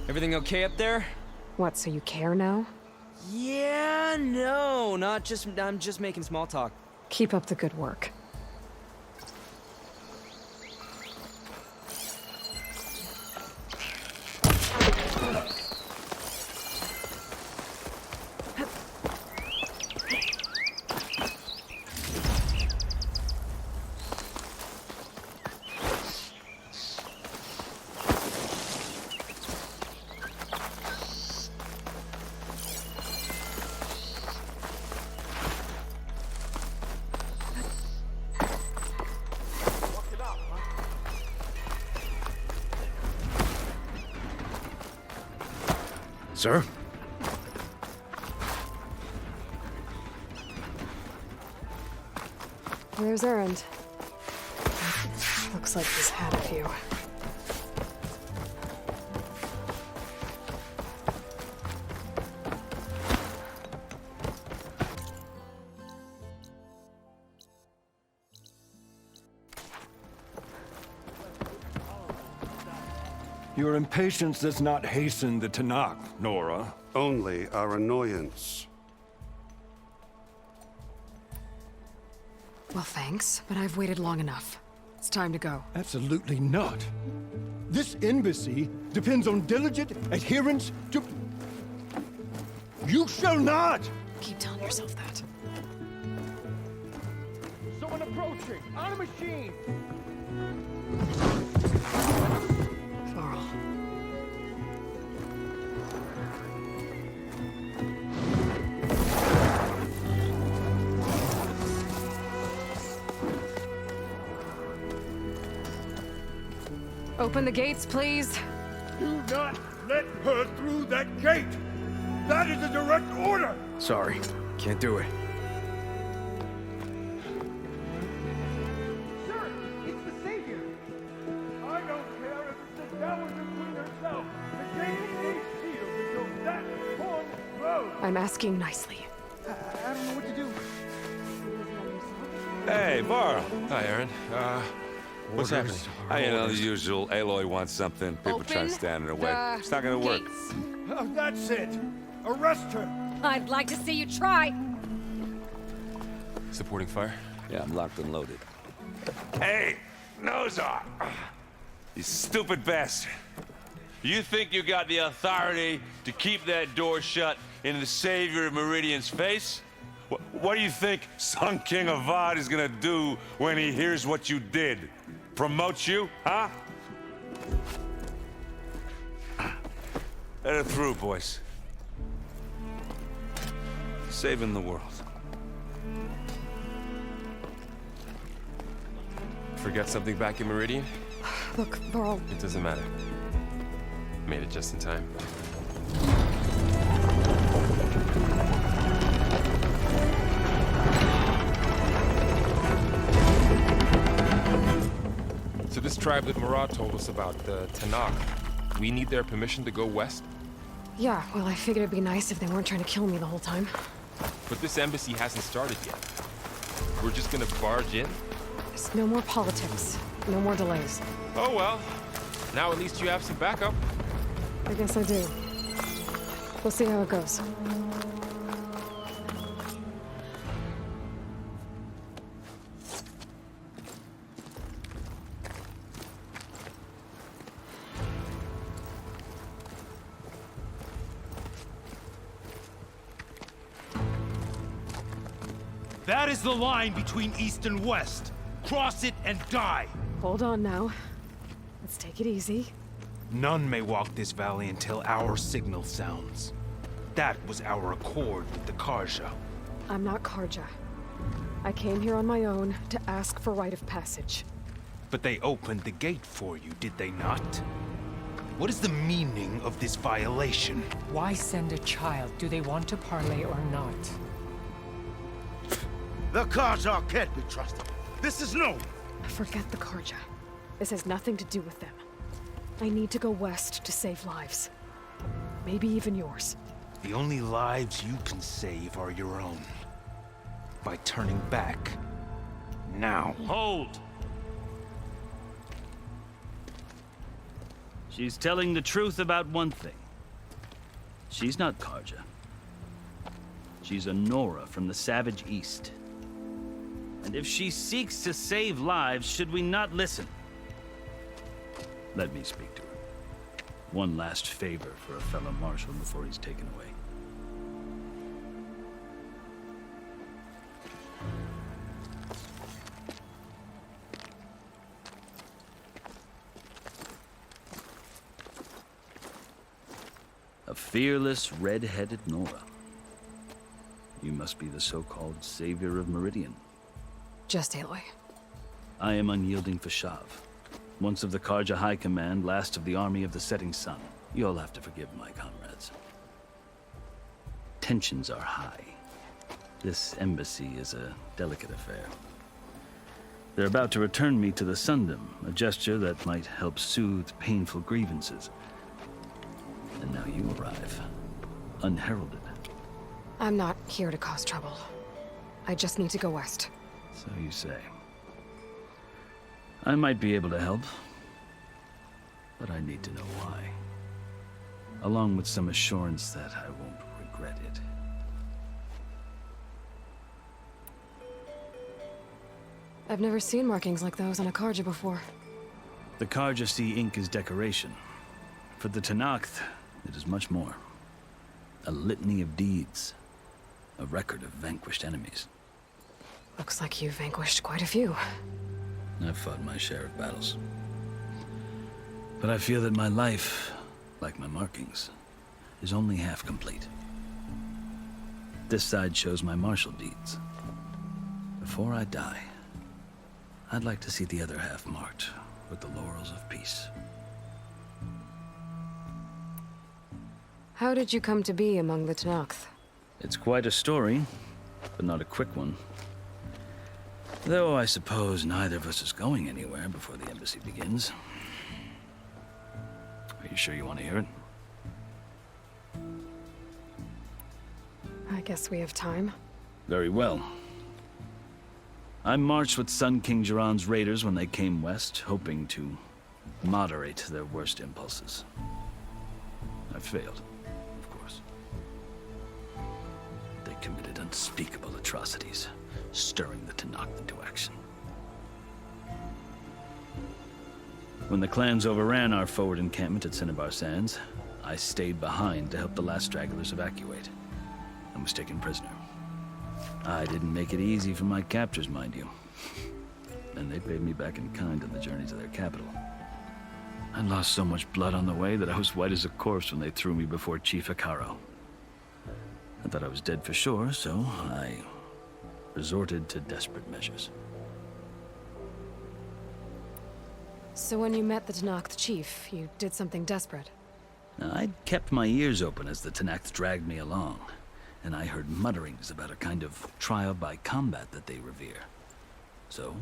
Everything okay up there? What, so you care now? Yeah, no, I'm just making small talk. Keep up the good work. Sir? Where's Erend? Looks like he's had a few. Your impatience does not hasten the Tenakth, Nora. Only our annoyance. Well, thanks, but I've waited long enough. It's time to go. Absolutely not. This embassy depends on diligent adherence to... You shall not! Keep telling yourself that. Someone approaching! On a machine! Varl. Open the gates, please. Do not let her through that gate! That is a direct order! Sorry, can't do it. Sir, it's the Savior! I don't care if it's the Dowager Queen herself! The gate stays sealed until that horn blows! I'm asking nicely. I don't know what to do. Hey, Barl. Hi, Aaron. What's happening? You know, the usual. Aloy wants something. People try to stand in her way. It's not gonna work. Oh, that's it! Arrest her! I'd like to see you try. Supporting fire? Yeah, I'm locked and loaded. Hey, Nozar! You stupid bastard. You think you got the authority to keep that door shut in the Savior of Meridian's face? What do you think Sun King Avad is gonna do when he hears what you did? Promote you, huh? Let her through, boys. Saving the world. Forget something back in Meridian? Look, Varl. It doesn't matter. Made it just in time. So this tribe that Murad told us about, the Tenakth, we need their permission to go west? Yeah, well, I figured it'd be nice if they weren't trying to kill me the whole time. But this embassy hasn't started yet. We're just gonna barge in? There's no more politics. No more delays. Oh well. Now at least you have some backup. I guess I do. We'll see how it goes. That is the line between East and West. Cross it and die. Hold on now. Let's take it easy. None may walk this valley until our signal sounds. That was our accord with the Carja. I'm not Carja. I came here on my own to ask for rite of passage. But they opened the gate for you, did they not? What is the meaning of this violation? Why send a child? Do they want to parley or not? The Carja can't be trusted. This is no. Forget the Carja. This has nothing to do with them. I need to go west to save lives. Maybe even yours. The only lives you can save are your own. By turning back. Now. Hold! She's telling the truth about one thing. She's not Carja. She's a Nora from the Savage East. And if she seeks to save lives, should we not listen? Let me speak to her. One last favor for a fellow marshal before he's taken away. A fearless, red-headed Nora. You must be the so-called savior of Meridian. Just Aloy. I am unyielding Fashav. Once of the Carja High Command, last of the army of the setting sun. You'll have to forgive my comrades. Tensions are high. This embassy is a delicate affair. They're about to return me to the Sundom, a gesture that might help soothe painful grievances. And now you arrive, unheralded. I'm not here to cause trouble. I just need to go west. So you say. I might be able to help, but I need to know why. Along with some assurance that I won't regret it. I've never seen markings like those on a Carja before. The Carja see ink as decoration. For the Tenakth, it is much more. A litany of deeds. A record of vanquished enemies. Looks like you've vanquished quite a few. I've fought my share of battles. But I feel that my life, like my markings, is only half complete. This side shows my martial deeds. Before I die, I'd like to see the other half marked with the laurels of peace. How did you come to be among the Tenakth? It's quite a story, but not a quick one. Though I suppose neither of us is going anywhere before the embassy begins. Are you sure you want to hear it? I guess we have time. Very well. I marched with Sun King Jiran's raiders when they came west, hoping to moderate their worst impulses. I failed, of course. They committed unspeakable atrocities, stirring the Tenakth into action. When the clans overran our forward encampment at Cinnabar Sands, I stayed behind to help the last stragglers evacuate, and was taken prisoner. I didn't make it easy for my captors, mind you. And they paid me back in kind on the journey to their capital. I lost so much blood on the way that I was white as a corpse when they threw me before Chief Hekaro. I thought I was dead for sure, so I resorted to desperate measures. So when you met the Tenakth chief, you did something desperate? Now, I'd kept my ears open as the Tenakth dragged me along, and I heard mutterings about a kind of trial by combat that they revere. So,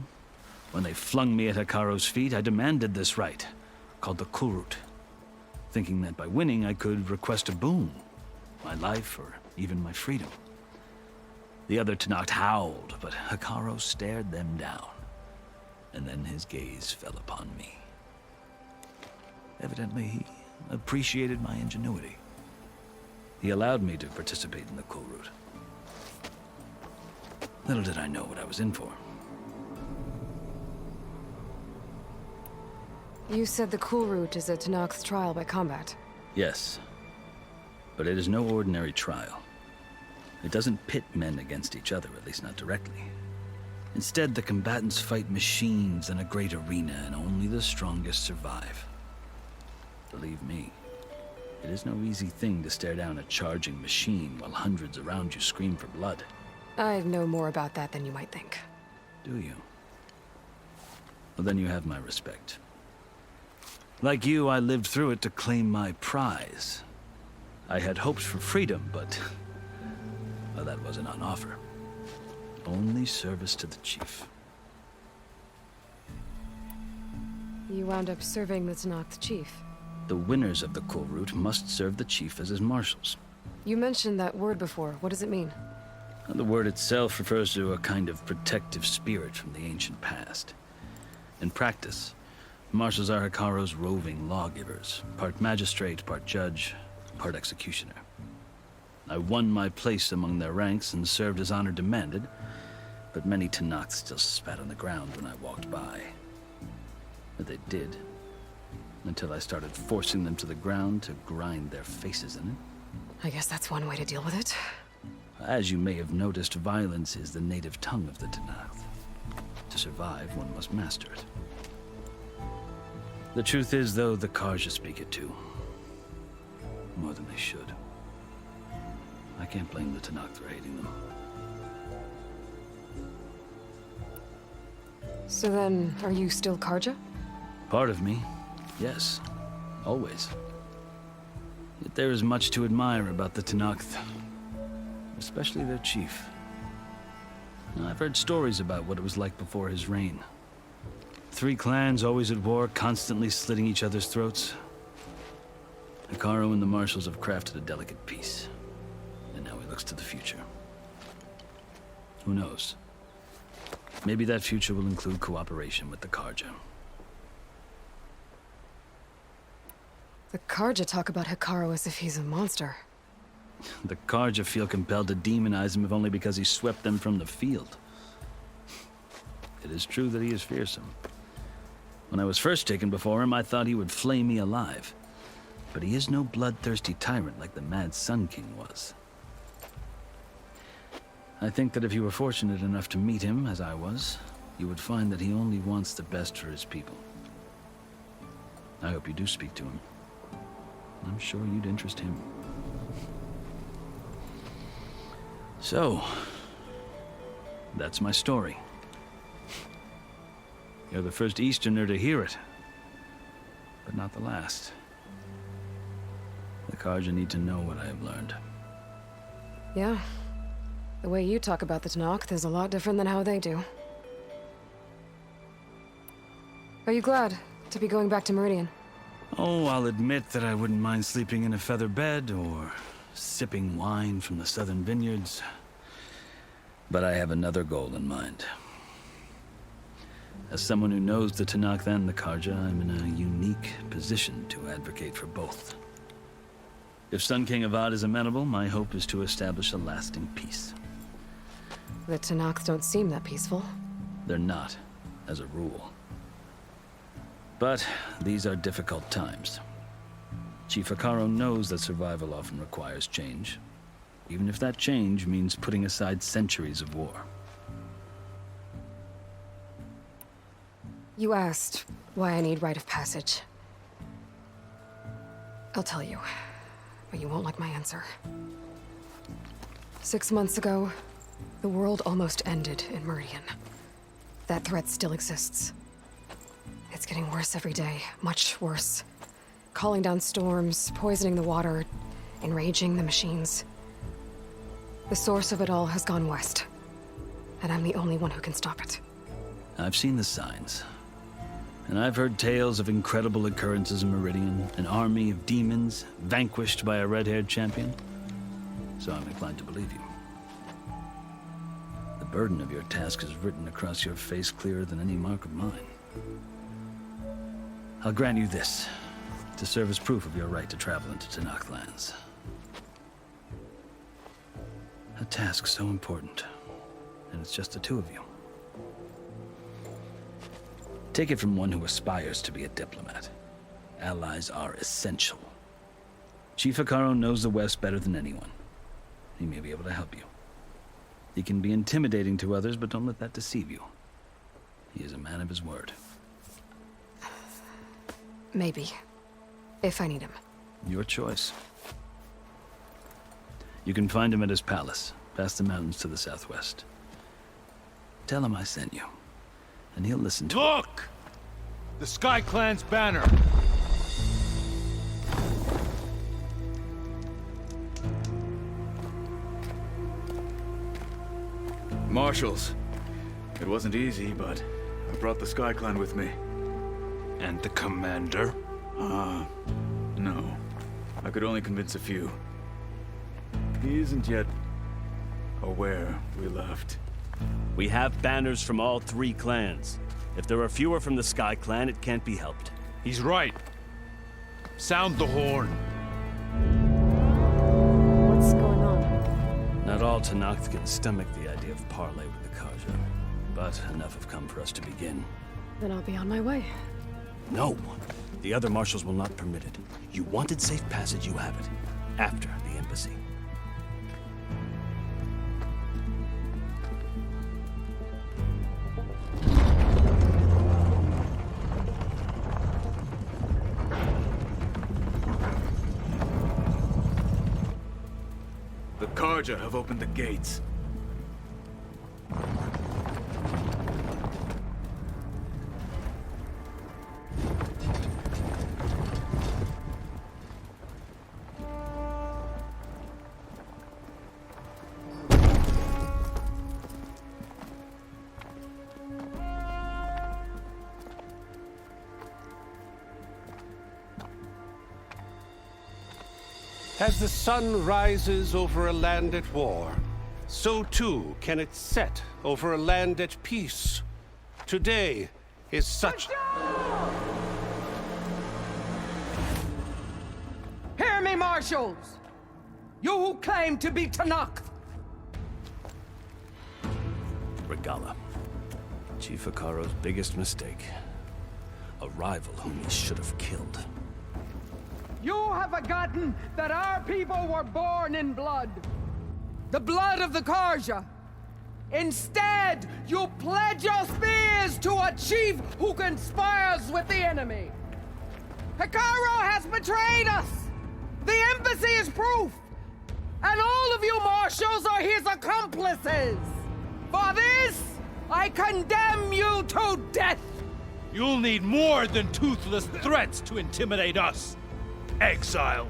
when they flung me at Hekaro's feet, I demanded this right, called the Kulrut, thinking that by winning I could request a boon, my life or even my freedom. The other Tenakth howled, but Hekaro stared them down, and then his gaze fell upon me. Evidently, he appreciated my ingenuity. He allowed me to participate in the Kulrut. Little did I know what I was in for. You said the Kulrut is a Tenakth trial by combat. Yes, but it is no ordinary trial. It doesn't pit men against each other, at least not directly. Instead, the combatants fight machines in a great arena, and only the strongest survive. Believe me, it is no easy thing to stare down a charging machine while hundreds around you scream for blood. I know more about that than you might think. Do you? Well, then you have my respect. Like you, I lived through it to claim my prize. I had hoped for freedom, but well, that wasn't on offer. Only service to the chief. You wound up serving the Tenakth chief. The winners of the Kulrut must serve the chief as his marshals. You mentioned that word before. What does it mean? The word itself refers to a kind of protective spirit from the ancient past. In practice, Marshals are Hikaro's roving lawgivers, part magistrate, part judge, part executioner. I won my place among their ranks and served as honor demanded, but many Tenakth still spat on the ground when I walked by. But they did, until I started forcing them to the ground to grind their faces in it. I guess that's one way to deal with it. As you may have noticed, violence is the native tongue of the Tenakth. To survive, one must master it. The truth is, though, the Carja speak it too. More than they should. I can't blame the Tenakth for hating them. So then, are you still Carja? Part of me, yes. Always. Yet there is much to admire about the Tenakth. Especially their chief. Now, I've heard stories about what it was like before his reign. 3 clans always at war, constantly slitting each other's throats. Hikaru and the Marshals have crafted a delicate peace. And now he looks to the future. Who knows? Maybe that future will include cooperation with the Carja. The Carja talk about Hikaru as if he's a monster. The Carja feel compelled to demonize him if only because he swept them from the field. It is true that he is fearsome. When I was first taken before him, I thought he would flay me alive. But he is no bloodthirsty tyrant like the Mad Sun King was. I think that if you were fortunate enough to meet him, as I was, you would find that he only wants the best for his people. I hope you do speak to him. I'm sure you'd interest him. So, that's my story. You're the first Easterner to hear it, but not the last. The Carja need to know what I have learned. Yeah. The way you talk about the Tenakth is a lot different than how they do. Are you glad to be going back to Meridian? Oh, I'll admit that I wouldn't mind sleeping in a feather bed or sipping wine from the southern vineyards. But I have another goal in mind. As someone who knows the Tenakth and the Carja, I'm in a unique position to advocate for both. If Sun King Avad is amenable, my hope is to establish a lasting peace. The Tenakth don't seem that peaceful. They're not, as a rule. But these are difficult times. Chief Hikaru knows that survival often requires change, even if that change means putting aside centuries of war. You asked why I need rite of passage. I'll tell you, but you won't like my answer. 6 months ago, the world almost ended in Meridian. That threat still exists. It's getting worse every day, much worse. Calling down storms, poisoning the water, enraging the machines. The source of it all has gone west, and I'm the only one who can stop it. I've seen the signs. And I've heard tales of incredible occurrences in Meridian, an army of demons vanquished by a red-haired champion. So I'm inclined to believe you. The burden of your task is written across your face clearer than any mark of mine. I'll grant you this, to serve as proof of your right to travel into Tenakth lands. A task so important, and it's just the 2 of you. Take it from one who aspires to be a diplomat. Allies are essential. Chief Hikaru knows the West better than anyone. He may be able to help you. He can be intimidating to others, but don't let that deceive you. He is a man of his word. Maybe. If I need him. Your choice. You can find him at his palace, past the mountains to the southwest. Tell him I sent you, and he'll listen to it. Look! The Sky Clan's banner! Marshals. It wasn't easy, but I brought the Sky Clan with me. And the commander? No. I could only convince a few. He isn't yet aware we left. We have banners from all 3 clans. If there are fewer from the Sky Clan, it can't be helped. He's right. Sound the horn. What's going on? Not all Tenakth can stomach the idea of parley with the Carja, but enough have come for us to begin. Then I'll be on my way. No! The other marshals will not permit it. You wanted safe passage, you have it. After the embassy. The Carja have opened the gates. As the sun rises over a land at war, so too can it set over a land at peace. Today is such... Hear me, marshals! You who claim to be Tenakth! Regala. Chief Hikaro's biggest mistake. A rival whom he should have killed. You have forgotten that our people were born in blood. The blood of the Carja. Instead, you pledge your spears to a chief who conspires with the enemy. Hikaro has betrayed us. The embassy is proof. And all of you marshals are his accomplices. For this, I condemn you to death. You'll need more than toothless threats to intimidate us. Exile.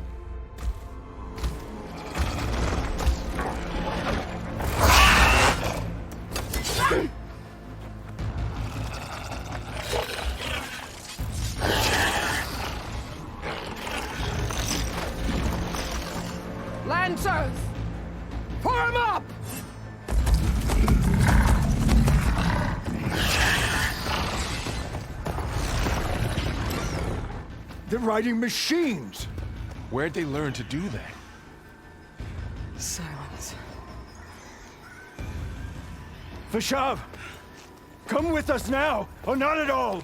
Lancers, form up! They're riding machines! Where'd they learn to do that? Silence. Vashav! Come with us now, or not at all!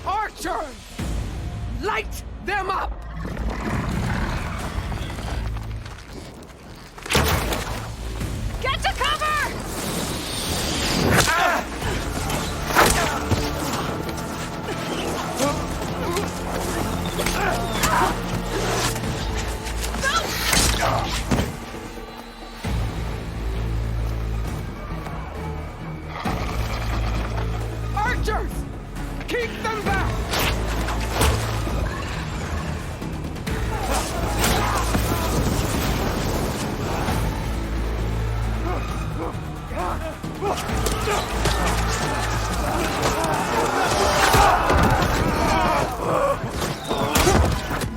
Archers! Light them up! Get to cover! Archers! Keep them back!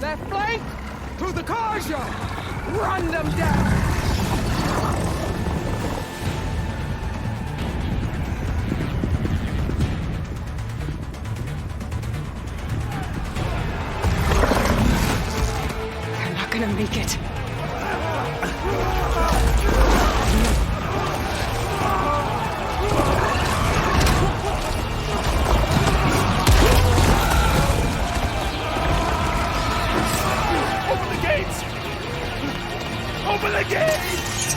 Left flank! To the Carja! Run them down! They're not gonna make it. Open the gates! Open the gates!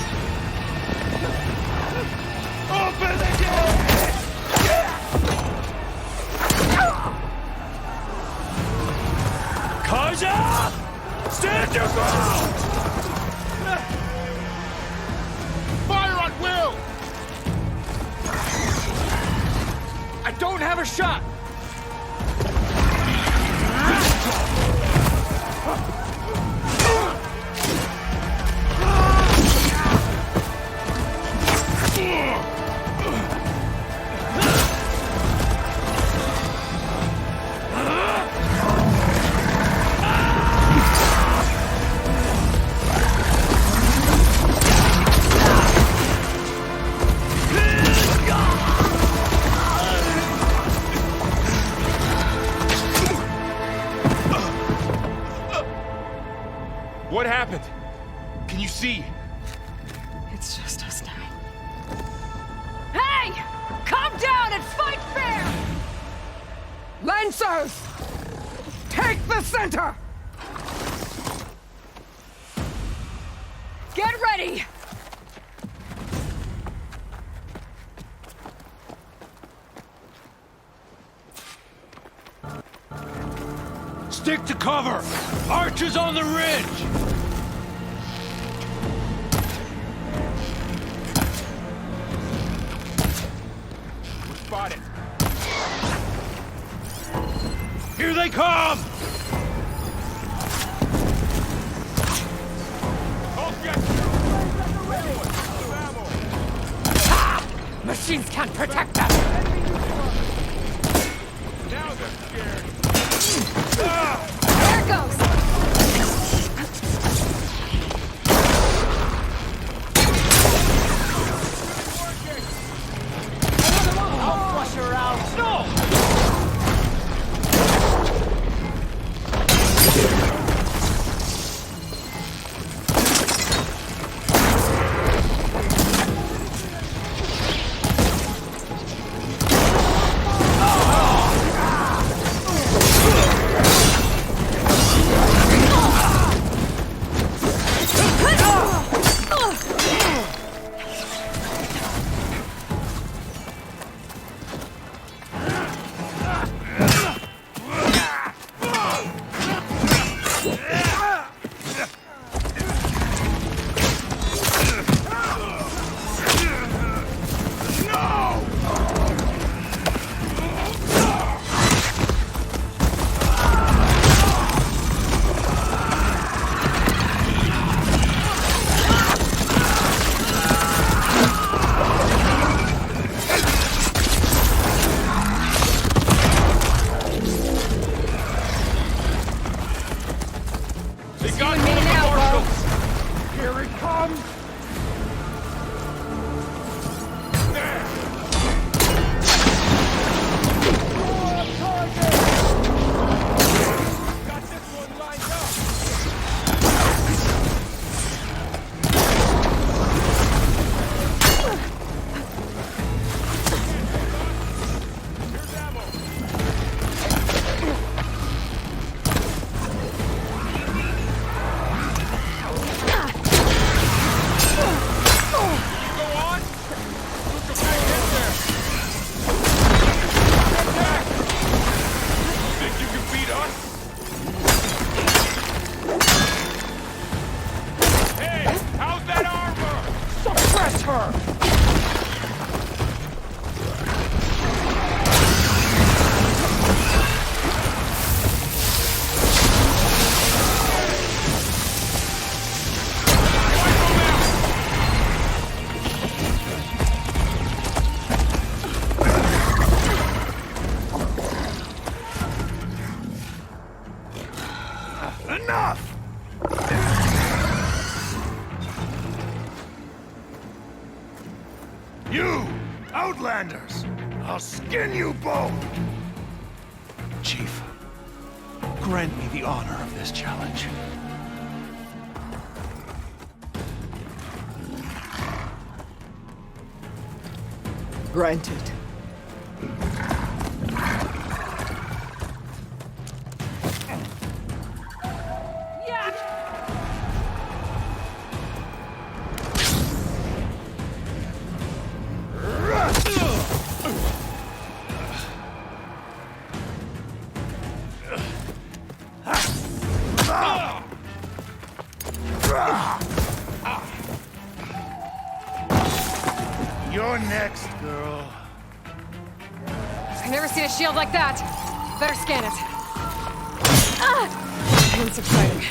Open the gates! Carja! Stand your ground! Fire at will! I don't have a shot! What happened? Can you see? It's just us now. Hey! Come down and fight fair! Lancers! Take the center! Get ready! Stick to cover! Archers on the ridge! We're spotted. Here they come! Machines can't protect them! Now they're scared. There it goes! I'll flush her out! No! You, Outlanders! I'll skin you both! Chief, grant me the honor of this challenge. Granted. You're next, girl. I've never seen a shield like that. Better scan it. It's exciting.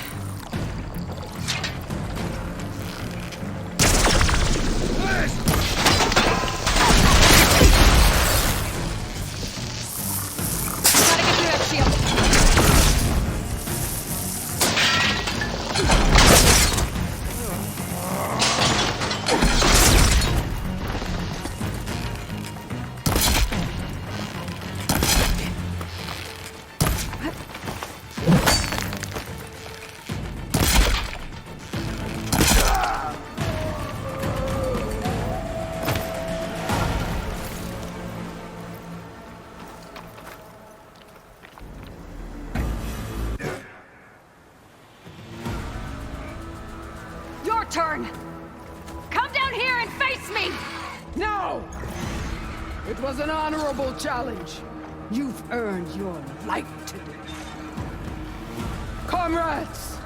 Gotta get through that shield. turn! Come down here and face me! No! It was an honorable challenge. You've earned your life today. Comrades!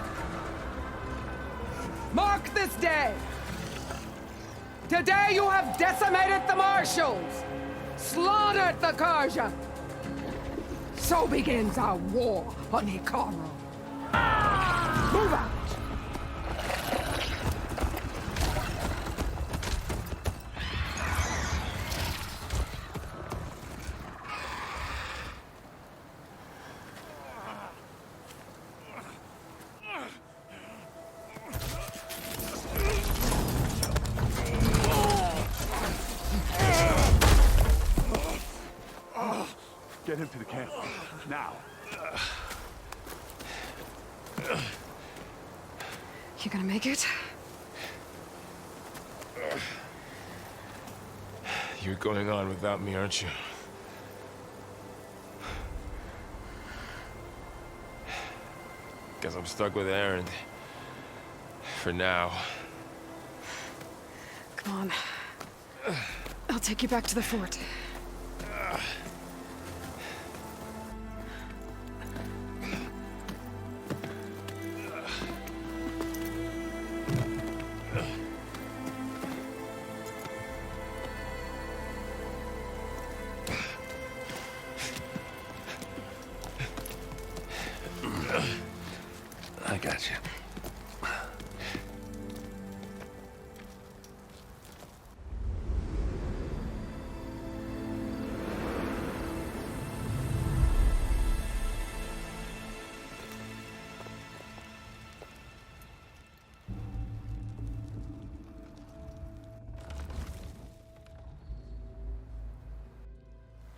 Mark this day! Today you have decimated the Marshals! Slaughtered the Carja! So begins our war on Hikaru. Move out! Get him to the camp. Now. You gonna make it? You're going on without me, aren't you? Guess I'm stuck with Aaron. For now. Come on. I'll take you back to the fort. I got you.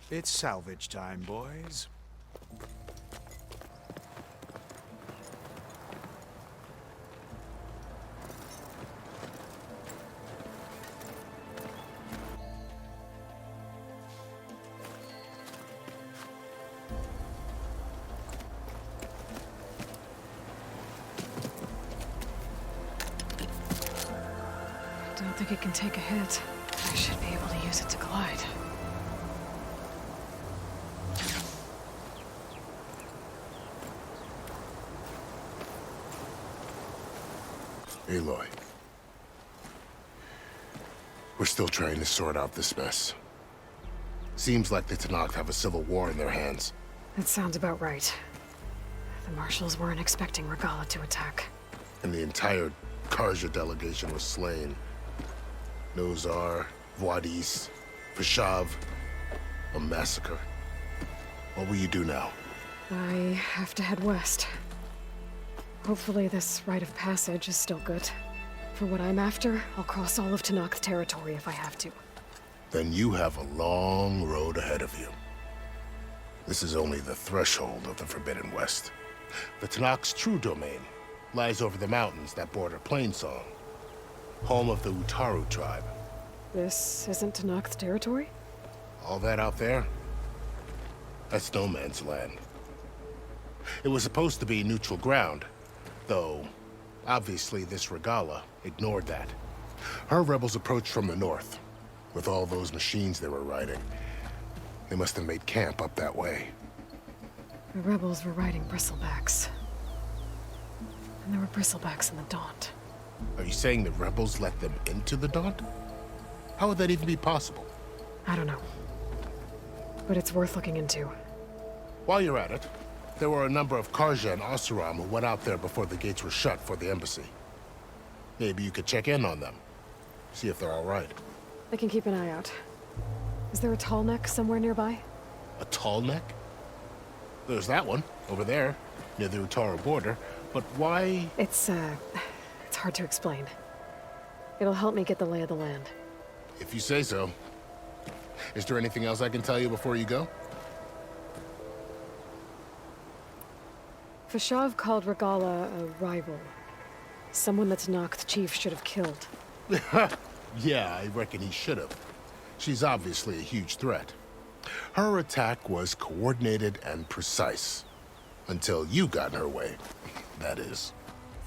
It's salvage time, boys. Don't think it can take a hit. I should be able to use it to glide. Aloy. We're still trying to sort out this mess. Seems like the Tenakth have a civil war in their hands. That sounds about right. The Marshals weren't expecting Regala to attack. And the entire Carja delegation was slain. Nozar, Wadis, Vashav. A massacre. What will you do now? I have to head west. Hopefully this rite of passage is still good. For what I'm after, I'll cross all of Tenakth territory if I have to. Then you have a long road ahead of you. This is only the threshold of the Forbidden West. The Tenakth's true domain lies over the mountains that border Plainsong, home of the Utaru tribe. This isn't Tenakth territory? All that out there? That's no man's land. It was supposed to be neutral ground, though obviously this Regala ignored that. Her rebels approached from the north, with all those machines they were riding. They must have made camp up that way. The rebels were riding bristlebacks. And there were bristlebacks in the Daunt. Are you saying the rebels let them into the Daunt? How would that even be possible? I don't know. But it's worth looking into. While you're at it, there were a number of Carja and Oseram who went out there before the gates were shut for the embassy. Maybe you could check in on them. See if they're all right. I can keep an eye out. Is there a tall neck somewhere nearby? A tall neck? There's that one, over there, near the Utaru border. But why? It's hard to explain. It'll help me get the lay of the land. If you say so. Is there anything else I can tell you before you go? Vashav called Regala a rival. Someone that Tenakth chief should have killed. Yeah, I reckon he should have. She's obviously a huge threat. Her attack was coordinated and precise. Until you got in her way, that is.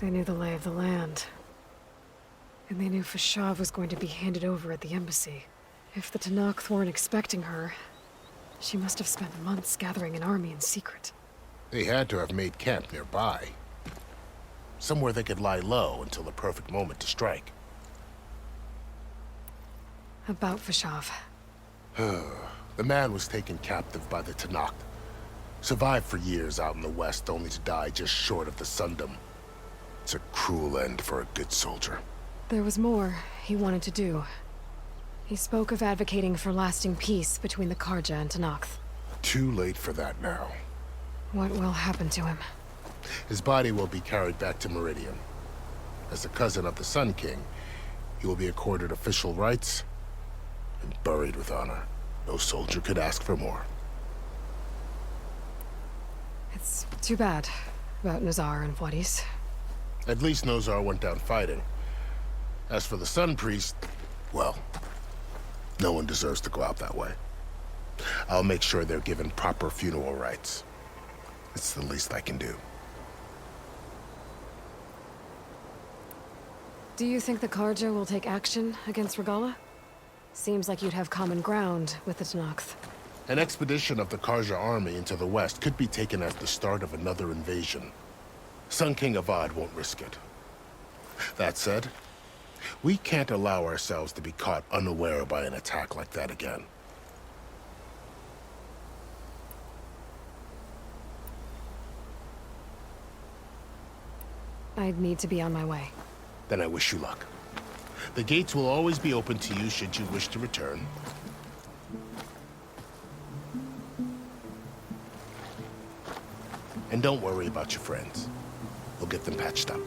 They knew the lay of the land. And they knew Fashav was going to be handed over at the embassy. If the Tenakth weren't expecting her, she must have spent months gathering an army in secret. They had to have made camp nearby. Somewhere they could lie low until the perfect moment to strike. About Fashav. The man was taken captive by the Tenakth. Survived for years out in the west, only to die just short of the Sundom. It's a cruel end for a good soldier. There was more he wanted to do. He spoke of advocating for lasting peace between the Carja and Tenakth. Too late for that now. What will happen to him? His body will be carried back to Meridian. As a cousin of the Sun King, he will be accorded official rights and buried with honor. No soldier could ask for more. It's too bad about Nazar and Wadis. At least Nozar went down fighting. As for the Sun Priest, well, no one deserves to go out that way. I'll make sure they're given proper funeral rites. It's the least I can do. Do you think the Carja will take action against Regalla? Seems like you'd have common ground with the Tenakth. An expedition of the Carja army into the west could be taken as the start of another invasion. Sun King Avad won't risk it. That said, we can't allow ourselves to be caught unaware by an attack like that again. I'd need to be on my way. Then I wish you luck. The gates will always be open to you should you wish to return. And don't worry about your friends. We'll get them patched up.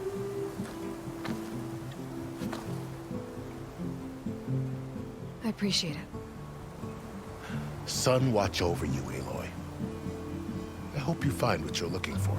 I appreciate it. Sun watch over you, Aloy. I hope you find what you're looking for.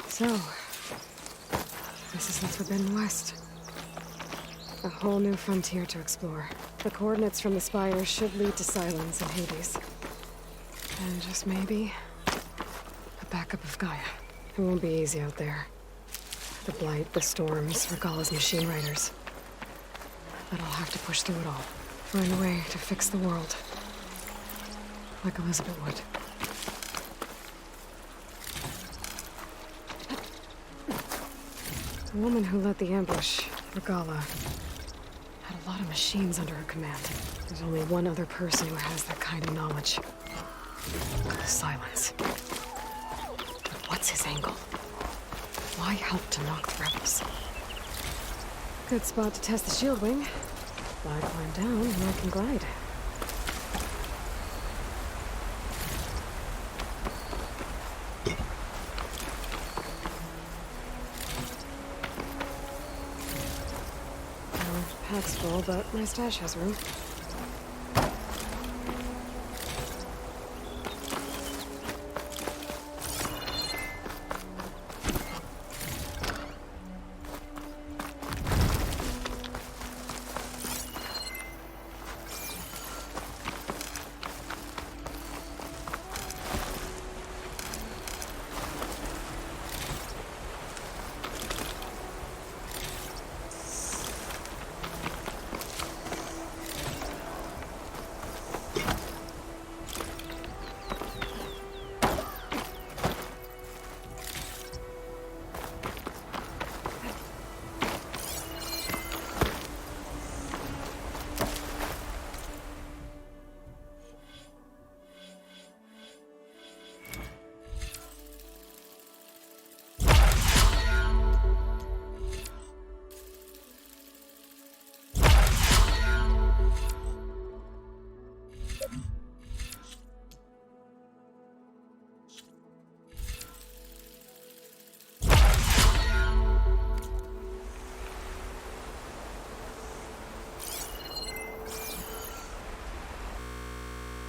So, this is the Forbidden West. A whole new frontier to explore. The coordinates from the spire should lead to Silence and Hades. And just maybe, a backup of Gaia. It won't be easy out there. The Blight, the Storms, Regalla's machine riders. But I'll have to push through it all. Find a way to fix the world. Like Elizabeth would. The woman who led the ambush, Regalla, had a lot of machines under her command. There's only one other person who has that kind of knowledge. Silence. But what's his angle? Why help Tenakth rebels? Good spot to test the shield wing. If I climb down, then I can glide. Pack's full, but my stash has room.